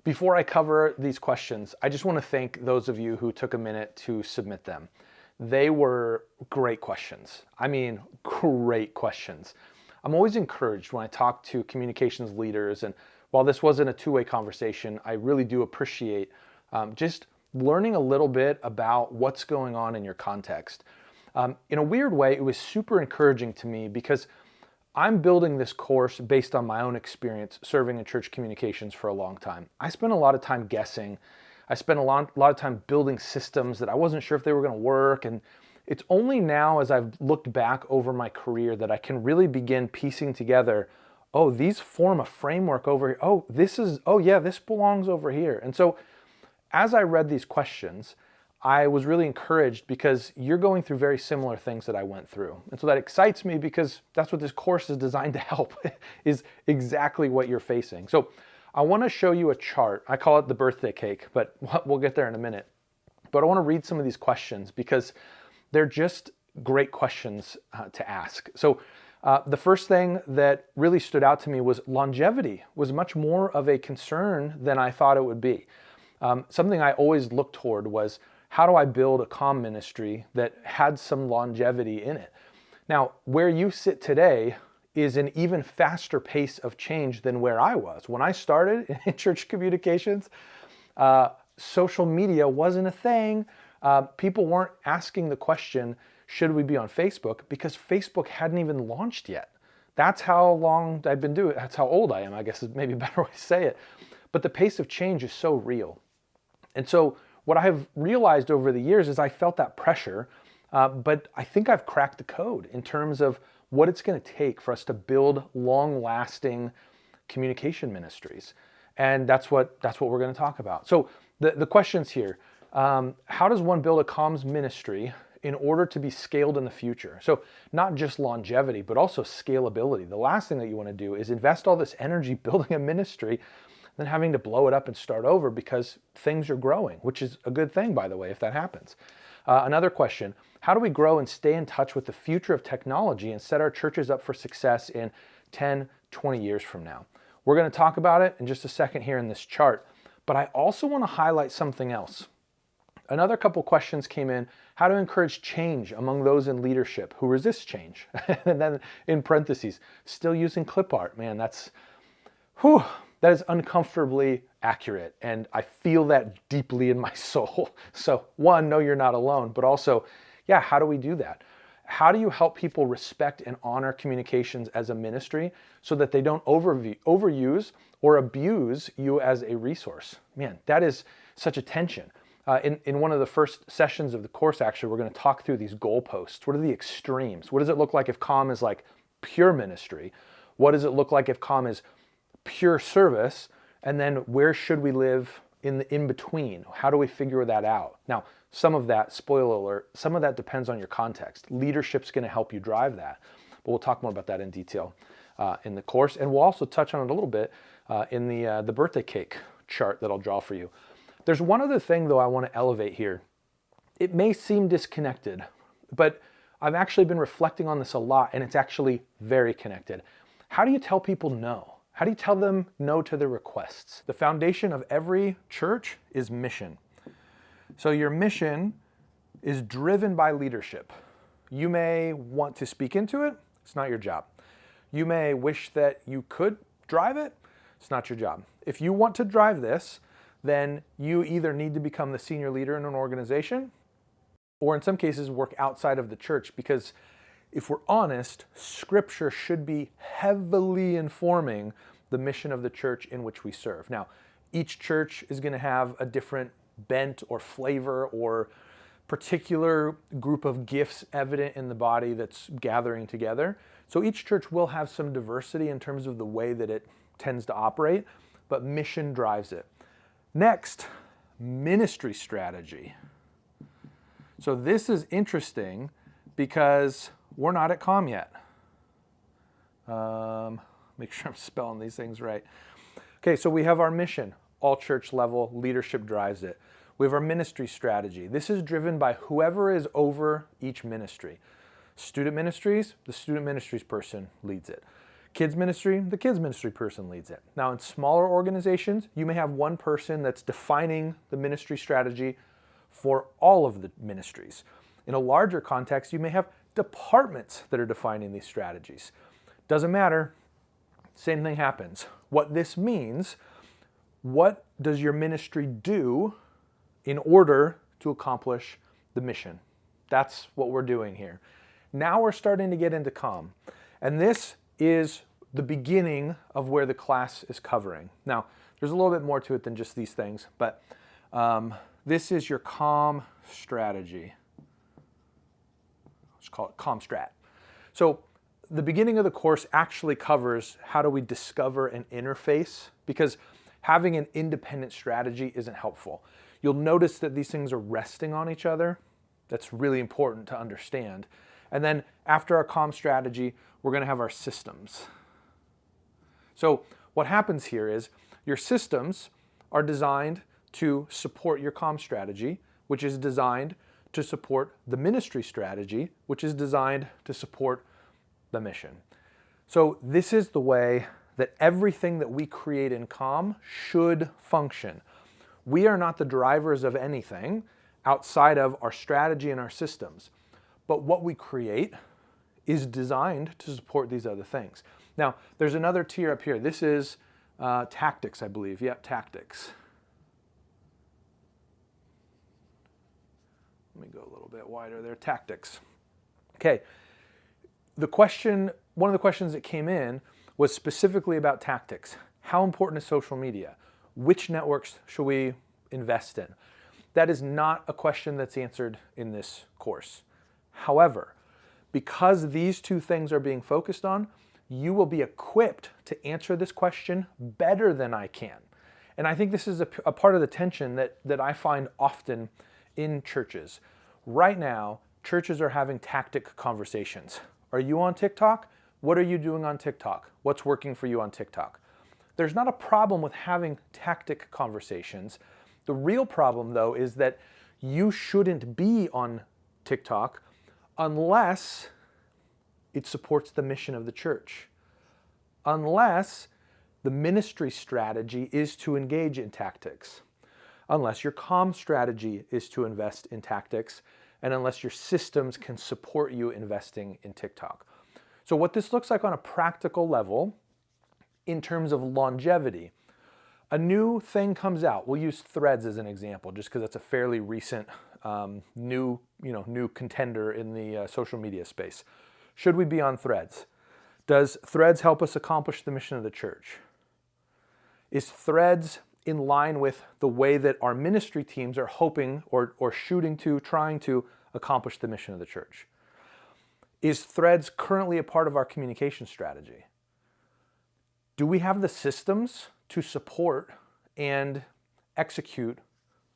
Before I cover these questions, I just want to thank those of you who took a minute to submit them. They were great questions. I mean, great questions. I'm always encouraged when I talk to communications leaders, and while this wasn't a two-way conversation, I really do appreciate just learning a little bit about what's going on in your context. In a weird way, it was super encouraging to me because I'm building this course based on my own experience serving in church communications for a long time. I spent a lot of time guessing. I spent a lot of time building systems that I wasn't sure if they were going to work. And it's only now as I've looked back over my career that I can really begin piecing together, oh, these form a framework over here. Oh yeah, this belongs over here. And so as I read these questions, I was really encouraged because you're going through very similar things that I went through. And so that excites me because that's what this course is designed to help, is exactly what you're facing. So I want to show you a chart. I call it the birthday cake, but we'll get there in a minute. But I want to read some of these questions because they're just great questions to ask. So the first thing that really stood out to me was longevity was much more of a concern than I thought it would be. Something I always looked toward was, how do I build a comm ministry that had some longevity in it? Now, where you sit today is an even faster pace of change than where I was. When I started in church communications, social media wasn't a thing. People weren't asking the question, should we be on Facebook? Because Facebook hadn't even launched yet. That's how long I've been doing it. That's how old I am, I guess is maybe a better way to say it. But the pace of change is so real. And so what I have realized over the years is I felt that pressure, but I think I've cracked the code in terms of what it's going to take for us to build long-lasting communication ministries. And that's what we're going to talk about. So the questions here, how does one build a comms ministry in order to be scaled in the future? So not just longevity, but also scalability. The last thing that you want to do is invest all this energy building a ministry, then having to blow it up and start over because things are growing, which is a good thing, by the way, if that happens. Another question, how do we grow and stay in touch with the future of technology and set our churches up for success in 10, 20 years from now? We're going to talk about it in just a second here in this chart, but I also want to highlight something else. Another couple questions came in, how to encourage change among those in leadership who resist change. And then in parentheses, still using clip art. Man, that is uncomfortably accurate, and I feel that deeply in my soul. So one, know you're not alone, but also, yeah, how do we do that? How do you help people respect and honor communications as a ministry so that they don't overuse or abuse you as a resource? Man, that is such a tension. In one of the first sessions of the course, actually, we're going to talk through these goalposts. What are the extremes? What does it look like if comm is like pure ministry? What does it look like if comm is pure service? And then where should we live in between? How do we figure that out? Now, some of that, spoiler alert, some of that depends on your context. Leadership's going to help you drive that. But we'll talk more about that in detail in the course. And we'll also touch on it a little bit in the birthday cake chart that I'll draw for you. There's one other thing, though, I want to elevate here. It may seem disconnected, but I've actually been reflecting on this a lot, and it's actually very connected. How do you tell people no? How do you tell them no to their requests? The foundation of every church is mission. So your mission is driven by leadership. You may want to speak into it. It's not your job. You may wish that you could drive it. It's not your job. If you want to drive this, then you either need to become the senior leader in an organization, or in some cases work outside of the church, because if we're honest, Scripture should be heavily informing the mission of the church in which we serve. Now, each church is going to have a different bent or flavor or particular group of gifts evident in the body that's gathering together. So each church will have some diversity in terms of the way that it tends to operate, but mission drives it. Next, ministry strategy. So this is interesting because we're not at comm yet. Make sure I'm spelling these things right. Okay, so we have our mission, all church level, leadership drives it. We have our ministry strategy. This is driven by whoever is over each ministry. Student ministries, the student ministries person leads it. Kids ministry, the kids ministry person leads it. Now in smaller organizations, you may have one person that's defining the ministry strategy for all of the ministries. In a larger context, you may have departments that are defining these strategies. Doesn't matter, same thing happens. What this means, what does your ministry do in order to accomplish the mission? That's what we're doing here. Now we're starting to get into COM. And this is the beginning of where the class is covering. Now, there's a little bit more to it than just these things, but this is your COM strategy. Let's call it COM Strat. So the beginning of the course actually covers how do we discover an interface, because having an independent strategy isn't helpful. You'll notice that these things are resting on each other. That's really important to understand. And then after our COM strategy, we're going to have our systems. So what happens here is your systems are designed to support your COM strategy, which is designed to support the ministry strategy, which is designed to support the mission. So this is the way that everything that we create in COM should function. We are not the drivers of anything outside of our strategy and our systems. But what we create is designed to support these other things. Now, there's another tier up here. This is tactics, I believe. Yep, tactics. Let me go a little bit wider there. Tactics. Okay. One of the questions that came in was specifically about tactics. How important is social media? Which networks should we invest in? That is not a question that's answered in this course. However, because these two things are being focused on, you will be equipped to answer this question better than I can. And I think this is a part of the tension that I find often in churches. Right now, churches are having tactic conversations. Are you on TikTok? What are you doing on TikTok? What's working for you on TikTok? There's not a problem with having tactic conversations. The real problem, though, is that you shouldn't be on TikTok unless it supports the mission of the church. Unless the ministry strategy is to engage in tactics. Unless your COM strategy is to invest in tactics, and unless your systems can support you investing in TikTok. So what this looks like on a practical level, in terms of longevity, a new thing comes out. We'll use Threads as an example, just because it's a fairly recent new contender in the social media space. Should we be on Threads? Does Threads help us accomplish the mission of the church? Is Threads in line with the way that our ministry teams are hoping or trying to accomplish the mission of the church? Is Threads currently a part of our communication strategy? Do we have the systems to support and execute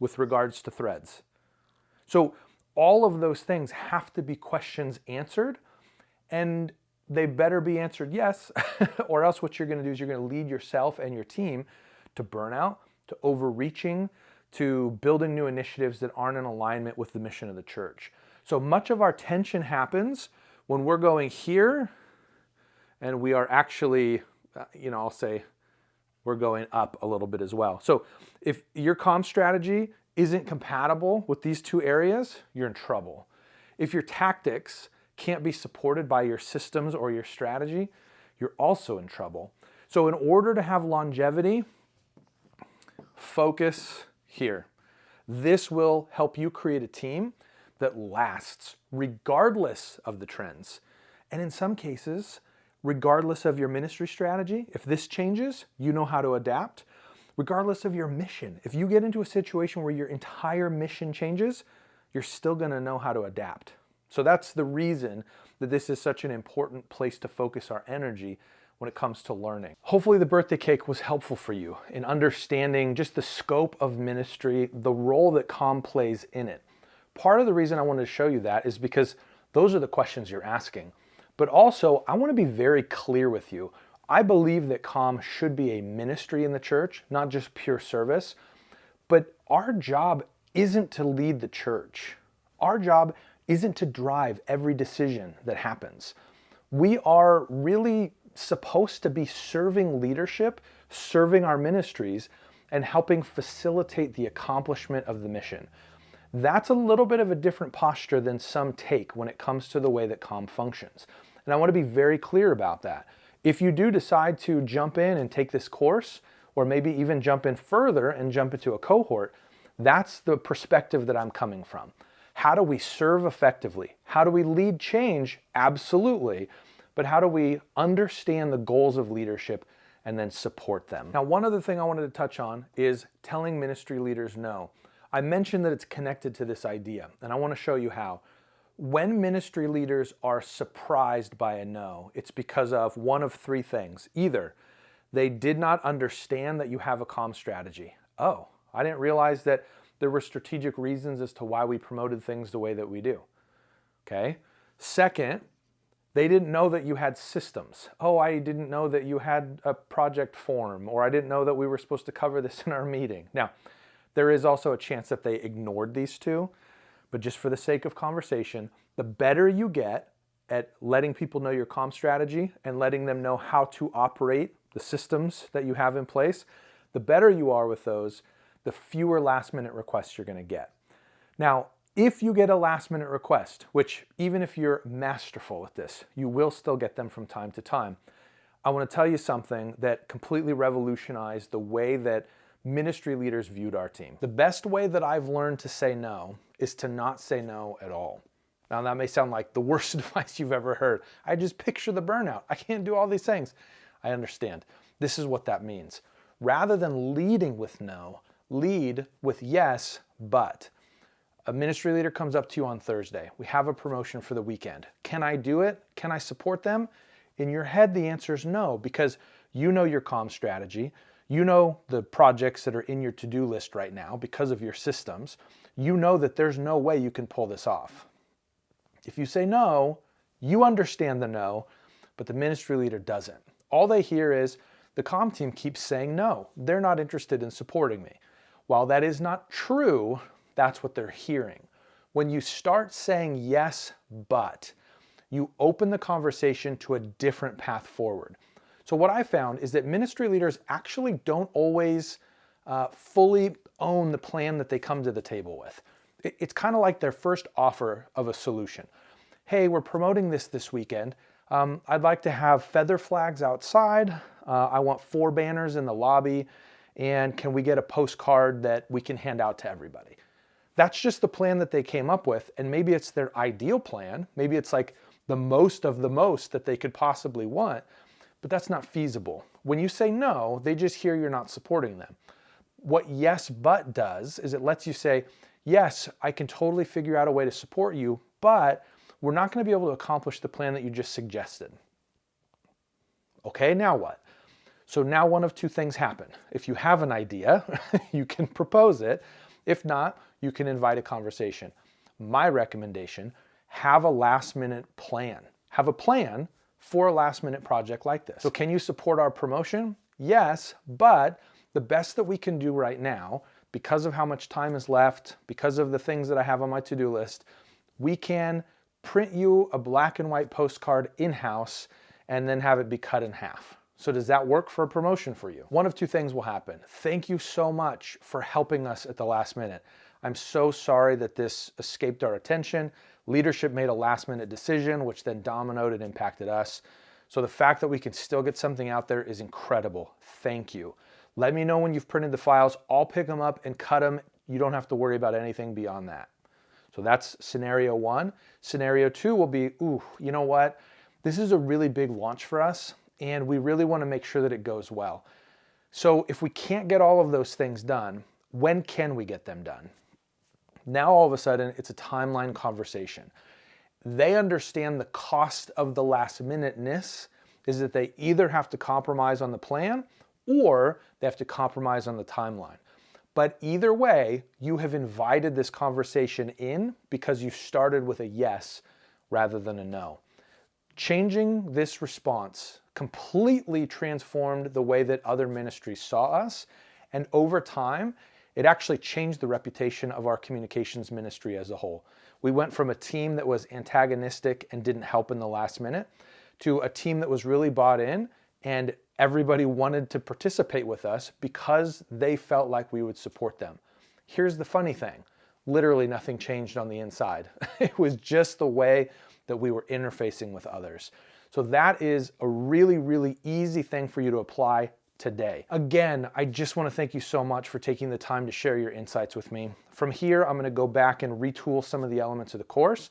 with regards to Threads? So all of those things have to be questions answered, and they better be answered yes, or else what you're going to do is you're going to lead yourself and your team to burnout, to overreaching, to building new initiatives that aren't in alignment with the mission of the church. So much of our tension happens when we're going here and we are actually, I'll say we're going up a little bit as well. So if your COM strategy isn't compatible with these two areas, you're in trouble. If your tactics can't be supported by your systems or your strategy, you're also in trouble. So in order to have longevity, focus here. This will help you create a team that lasts regardless of the trends. And in some cases, regardless of your ministry strategy, if this changes, you know how to adapt. Regardless of your mission, if you get into a situation where your entire mission changes, you're still going to know how to adapt. So that's the reason that this is such an important place to focus our energy when it comes to learning. Hopefully the birthday cake was helpful for you in understanding just the scope of ministry, the role that COM plays in it. Part of the reason I wanted to show you that is because those are the questions you're asking. But also, I want to be very clear with you. I believe that COM should be a ministry in the church, not just pure service. But our job isn't to lead the church. Our job isn't to drive every decision that happens. We are really supposed to be serving leadership, serving our ministries, and helping facilitate the accomplishment of the mission. That's a little bit of a different posture than some take when it comes to the way that COM functions. And I want to be very clear about that. If you do decide to jump in and take this course, or maybe even jump in further and jump into a cohort, that's the perspective that I'm coming from. How do we serve effectively? How do we lead change? Absolutely. But how do we understand the goals of leadership and then support them? Now, one other thing I wanted to touch on is telling ministry leaders no. I mentioned that it's connected to this idea, and I want to show you how. When ministry leaders are surprised by a no, it's because of one of three things. Either they did not understand that you have a COM strategy. Oh, I didn't realize that there were strategic reasons as to why we promoted things the way that we do. Okay. Second, they didn't know that you had systems. Oh, I didn't know that you had a project form, or I didn't know that we were supposed to cover this in our meeting. Now, there is also a chance that they ignored these two, but just for the sake of conversation, the better you get at letting people know your COM strategy and letting them know how to operate the systems that you have in place, the better you are with those, the fewer last-minute requests you're going to get. Now, if you get a last-minute request, which even if you're masterful at this, you will still get them from time to time, I want to tell you something that completely revolutionized the way that ministry leaders viewed our team. The best way that I've learned to say no is to not say no at all. Now, that may sound like the worst advice you've ever heard. I just picture the burnout. I can't do all these things. I understand. This is what that means. Rather than leading with no, lead with yes, but. A ministry leader comes up to you on Thursday. We have a promotion for the weekend. Can I do it? Can I support them? In your head, the answer is no, because you know your COM strategy. You know the projects that are in your to-do list right now because of your systems. You know that there's no way you can pull this off. If you say no, you understand the no, but the ministry leader doesn't. All they hear is, the COM team keeps saying no. They're not interested in supporting me. While that is not true, that's what they're hearing. When you start saying yes, but, you open the conversation to a different path forward. So what I found is that ministry leaders actually don't always fully own the plan that they come to the table with. It's kind of like their first offer of a solution. Hey, we're promoting this weekend. I'd like to have feather flags outside. I want 4 banners in the lobby. And can we get a postcard that we can hand out to everybody? That's just the plan that they came up with. And maybe it's their ideal plan. Maybe it's like the most of the most that they could possibly want. But that's not feasible. When you say no, they just hear you're not supporting them. What yes, but does is it lets you say, yes, I can totally figure out a way to support you, but we're not going to be able to accomplish the plan that you just suggested. Okay, now what? So now one of two things happen. If you have an idea, you can propose it. If not, you can invite a conversation. My recommendation, have a last-minute plan. Have a plan for a last-minute project like this. So can you support our promotion? Yes, but the best that we can do right now, because of how much time is left, because of the things that I have on my to-do list, we can print you a black and white postcard in-house and then have it be cut in half. So does that work for a promotion for you? One of two things will happen. Thank you so much for helping us at the last minute. I'm so sorry that this escaped our attention. Leadership made a last-minute decision, which then dominoed and impacted us. So the fact that we can still get something out there is incredible. Thank you. Let me know when you've printed the files. I'll pick them up and cut them. You don't have to worry about anything beyond that. So that's scenario one. Scenario two will be, ooh, you know what? This is a really big launch for us, and we really want to make sure that it goes well. So if we can't get all of those things done, when can we get them done? Now all of a sudden, it's a timeline conversation. They understand the cost of the last-minuteness is that they either have to compromise on the plan or they have to compromise on the timeline. But either way, you have invited this conversation in because you started with a yes rather than a no. Changing this response completely transformed the way that other ministries saw us, and over time, it actually changed the reputation of our communications ministry as a whole. We went from a team that was antagonistic and didn't help in the last minute to a team that was really bought in, and everybody wanted to participate with us because they felt like we would support them. Here's the funny thing. Literally nothing changed on the inside. It was just the way that we were interfacing with others. So that is a really, really easy thing for you to apply today. Again, I just want to thank you so much for taking the time to share your insights with me. From here, I'm going to go back and retool some of the elements of the course,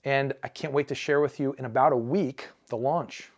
and I can't wait to share with you in about a week the launch.